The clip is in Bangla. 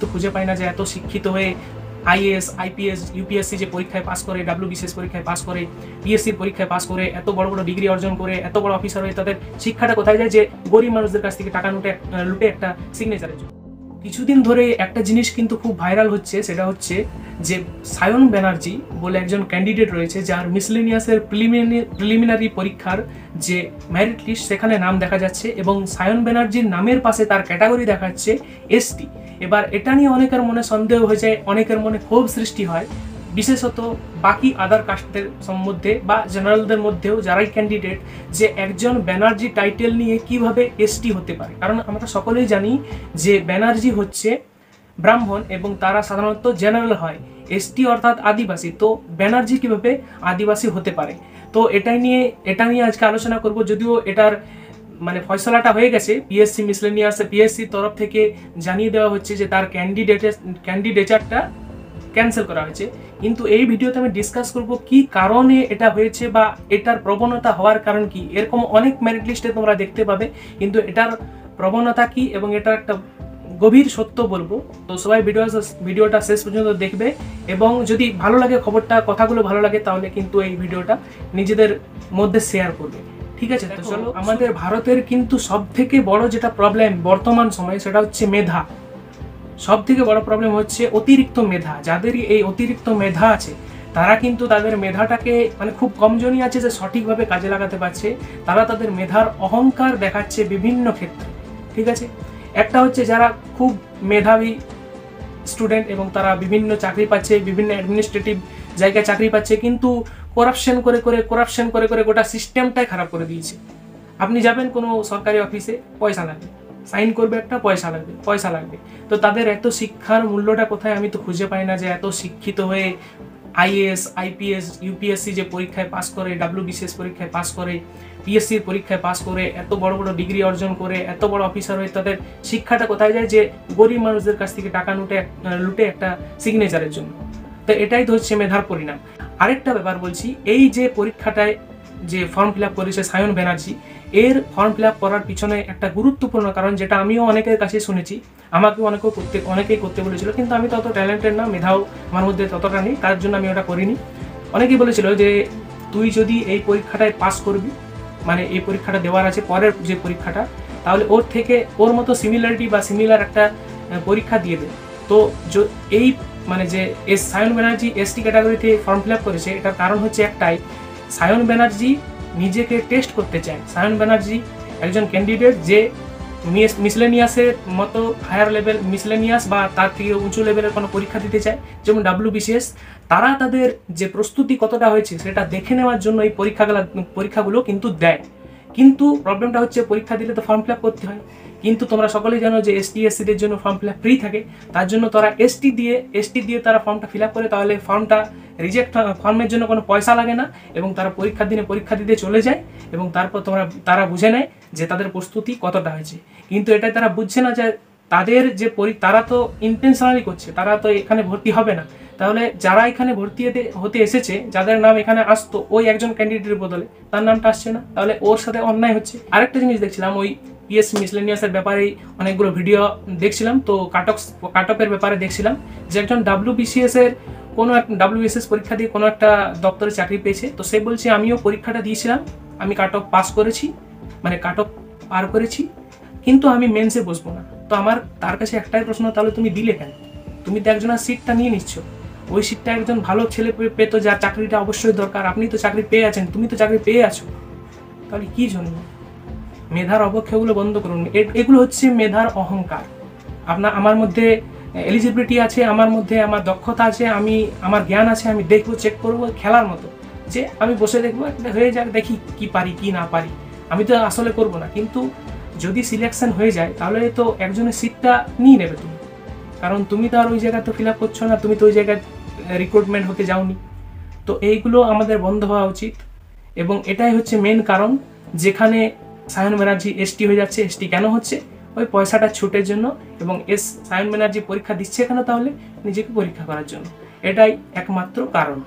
তো খুঁজে পাই না যে এত শিক্ষিত হয়ে আইএএস আইপিএস ইউপিএসসি যে পরীক্ষায় পাস করে, ডাব্লিউবিসিএস পরীক্ষায় পাস করে, পিএসসির পরীক্ষায় পাস করে, এত বড় বড় ডিগ্রি অর্জন করে, এত বড় অফিসার হয়ে তাদের শিক্ষাটা কোথায় যায় যে গরিব মানুষদের কাছ থেকে টাকা লুটে একটা সিগনেচারের জন্য। কিছুদিন ধরে একটা জিনিস কিন্তু খুব ভাইরাল হচ্ছে, সেটা হচ্ছে যে সায়ন ব্যানার্জি বলে একজন ক্যান্ডিডেট রয়েছে যার মিসলেনিয়াসের প্রিলিমিনারি পরীক্ষার যে মেরিট লিস্ট সেখানে নাম দেখা যাচ্ছে এবং সায়ন ব্যানার্জির নামের পাশে তার ক্যাটাগরি দেখাচ্ছে এসটি। এবার এটা নিয়ে অনেকের মনে সন্দেহ হয়ে যায়, অনেকের মনে ক্ষোভ সৃষ্টি হয়, বিশেষত বাকি আদার কাস্টের মধ্যে বা জেনারেলদের মধ্যেও যারাই ক্যান্ডিডেট, যে একজন ব্যানার্জি টাইটেল নিয়ে কিভাবে এসটি হতে পারে। কারণ আমরা সকলেই জানি যে ব্যানার্জি হচ্ছে ব্রাহ্মণ এবং তারা সাধারণত জেনারেল হয়, এসটি অর্থাৎ আদিবাসী, তো ব্যানার্জি কিভাবে আদিবাসী হতে পারে। তো এটা নিয়ে আজকে আলোচনা করব। যদিও এটার ফয়সলাটা হয়ে গেছে, পিএসসি মিসলেনিয়াস পিএসসির তরফ থেকে জানিয়ে দেওয়া হচ্ছে যে তার ক্যান্ডিডেচারটা ক্যান্সেল করা হয়েছে, কিন্তু এই ভিডিওতে আমি ডিসকাস করব কি কারণে এটা হয়েছে বা এটার প্রবণতা হওয়ার কারণ কি। এরকম অনেক মেরিট লিস্টে তোমরা দেখতে পাবে, কিন্তু এটার প্রবণতা কি এবং এটার একটা গভীর সত্য বলবো। তো সবাই ভিডিওটা শেষ পর্যন্ত দেখবে এবং যদি ভালো লাগে কথাগুলো ভালো লাগে তাহলে কিন্তু এই ভিডিওটা নিজেদের মধ্যে শেয়ার করবে, ঠিক আছে? তো চলো, আমাদের ভারতের কিন্তু সব থেকে বড় যেটা প্রবলেম বর্তমান সময়ে সেটা হচ্ছে মেধা। সব থেকে বড় প্রবলেম হচ্ছে অতিরিক্ত মেধা। যাদেরই এই অতিরিক্ত মেধা আছে তারা কিন্তু তাদের মেধাটাকে খুব কমজনই আছে যে সঠিকভাবে কাজে লাগাতে পারছে, তারা তাদের মেধার অহংকার দেখাচ্ছে বিভিন্ন ক্ষেত্রে, ঠিক আছে? একটা হচ্ছে যারা খুব মেধাবী স্টুডেন্ট এবং তারা বিভিন্ন চাকরি পাচ্ছে, বিভিন্ন অ্যাডমিনিস্ট্রেটিভ জায়গায় চাকরি পাচ্ছে, কিন্তু করাপশন করে গোটা সিস্টেমটাই খারাপ করে দিয়েছে। আপনি যাবেন কোনো সরকারি অফিসে, পয়সা লাগবে, সাইন করবে একটা, পয়সা লাগবে। তো তাদের এত শিক্ষার মূল্যটা কোথায় আমি তো খুঁজে পাই না যে এত শিক্ষিত হয়ে আইএএস আইপিএস ইউপিএসসি যে পরীক্ষায় পাস করে, ডাব্লিউবিসিএস পরীক্ষায় পাস করে, পিএসসির পরীক্ষায় পাস করে, এত বড় বড় ডিগ্রি অর্জন করে, এত বড় অফিসার হয়ে তাদের শিক্ষাটা কোথায় যায় যে গরিব মানুষদের কাছ থেকে টাকা লুটে একটা সিগনেচারের জন্য। তো এটাই তো হচ্ছে মেধার পরিণাম। আরেকটা ব্যাপার বলছি, এই যে পরীক্ষাটায় যে ফর্ম ফিল আপ করেছে সায়ন ব্যানার্জি, এর ফর্ম ফিল আপ করার পিছনে একটা গুরুত্বপূর্ণ কারণ, যেটা আমিও অনেকের কাছে শুনেছি, আমাকেও অনেকেই করতে বলেছিল, কিন্তু আমি তত ট্যালেন্টেড না, মেধাও আমার মধ্যে ততটা নেই, তার জন্য আমি ওটা করিনি। অনেকেই বলেছিল যে তুই যদি এই পরীক্ষাটায় পাস করবি, এই পরীক্ষাটা দেওয়ার আছে পরের যে পরীক্ষাটা, তাহলে ওর মতো সিমিলার একটা পরীক্ষা দিয়ে দে। তো এই যে সায়ন ব্যানার্জি এসটি ক্যাটাগরিতে ফর্ম ফিল আপ করেছে, এটার কারণ হচ্ছে একটাই, সায়ন ব্যানার্জি নিজেকে টেস্ট করতে চায়। সায়ন ব্যানার্জি একজন ক্যান্ডিডেট যে মিসলেনিয়াসের মতো হায়ার লেভেল মিসলেনিয়াস বা তার থেকে উঁচু লেভেলের কোনো পরীক্ষা দিতে চায়, যেমন ডাব্লিউবিসিএস। তারা তাদের যে প্রস্তুতি কতটা হয়েছে সেটা দেখে নেওয়ার জন্য এই পরীক্ষাগুলো কিন্তু দেয়। কিন্তু প্রবলেমটা হচ্ছে পরীক্ষা দিলে তো ফর্ম ফিল আপ করতে হয়, কিন্তু তোমরা সকলেই জানো যে এসটি এসসিদের জন্য ফর্ম ফিল আপ ফ্রি থাকে, তার জন্য তারা এসটি দিয়ে তারা ফর্মটা ফিল আপ করে, তাহলে ফর্মের জন্য কোনো পয়সা লাগে না এবং তারা পরীক্ষার দিনে পরীক্ষা দিতে চলে যায় এবং তারপর তারা বুঝে নেয় যে তাদের প্রস্তুতি কতটা হয়েছে। কিন্তু এটা তারা বুঝছে না যে তারা তো ইন্টেনশনালি করছে, তারা তো এখানে ভর্তি হবে না। তাহলে যারা এখানে ভর্তি হতে এসেছে, যাদের নাম এখানে আসতো, ওই একজন ক্যান্ডিডেটের বদলে তার নামটা আসছে না, তাহলে ওর সাথে অন্যায় হচ্ছে। আরেকটা জিনিস দেখছিলাম, ওই পিএসসি মিসলেনিয়াসের ব্যাপারে অনেকগুলো ভিডিও দেখছিলাম, তো কাট অফের ব্যাপারে দেখছিলাম যে একজন ডাব্লিউবিসিএস পরীক্ষা দিয়ে কোনো একটা দপ্তরে চাকরি পেয়েছে। তো সে বলছে আমিও পরীক্ষাটা দিয়েছিলাম, আমি কাট অফ পাস করেছি, কাট অফ পার করেছি, কিন্তু আমি মেন্সে বসবো না। তো আমার তার কাছে একটাই প্রশ্ন, তাহলে তুমি দিলে কেন? তুমি তো একজনের সিটটা নিয়ে নিচ্ছ, ওই সিটটা একজন ভালো ছেলে পেতো যার চাকরিটা অবশ্যই দরকার। আপনি তো চাকরি পেয়ে আছেন, তুমি তো চাকরি পেয়ে আছো, তাহলে কি জন্য? মেধার অবক্ষয়গুলো বন্ধ করুন। এগুলো হচ্ছে মেধার অহংকার। আমার মধ্যে এলিজিবিলিটি আছে, আমার মধ্যে আমার দক্ষতা আছে, আমার জ্ঞান আছে, আমি দেখবো, চেক করবো, খেলার মতো যে আমি বসে দেখবো, হয়ে যাক, দেখি কি পারি কি না পারি, আমি তো আসলে করব না। কিন্তু যদি সিলেকশন হয়ে যায় তাহলে তো একজনের সিটটা নিয়ে নেবে তুমি, কারণ তুমি তো আর ওই জায়গায় তো ফিল আপ করছো না, তুমি তো ওই জায়গায় রিক্রুটমেন্ট হতে যাওনি। তো এইগুলো আমাদের বন্ধ হওয়া উচিত এবং এটাই হচ্ছে মেন কারণ যেখানে সায়ন ব্যানার্জি এসটি হয়ে যাচ্ছে। এসটি কেন হচ্ছে? ওই পয়সাটা ছুটের জন্য, এবং সায়ন ব্যানার্জি পরীক্ষা দিচ্ছে কেন? তাহলে নিজেকে পরীক্ষা করার জন্য। এটাই একমাত্র কারণ।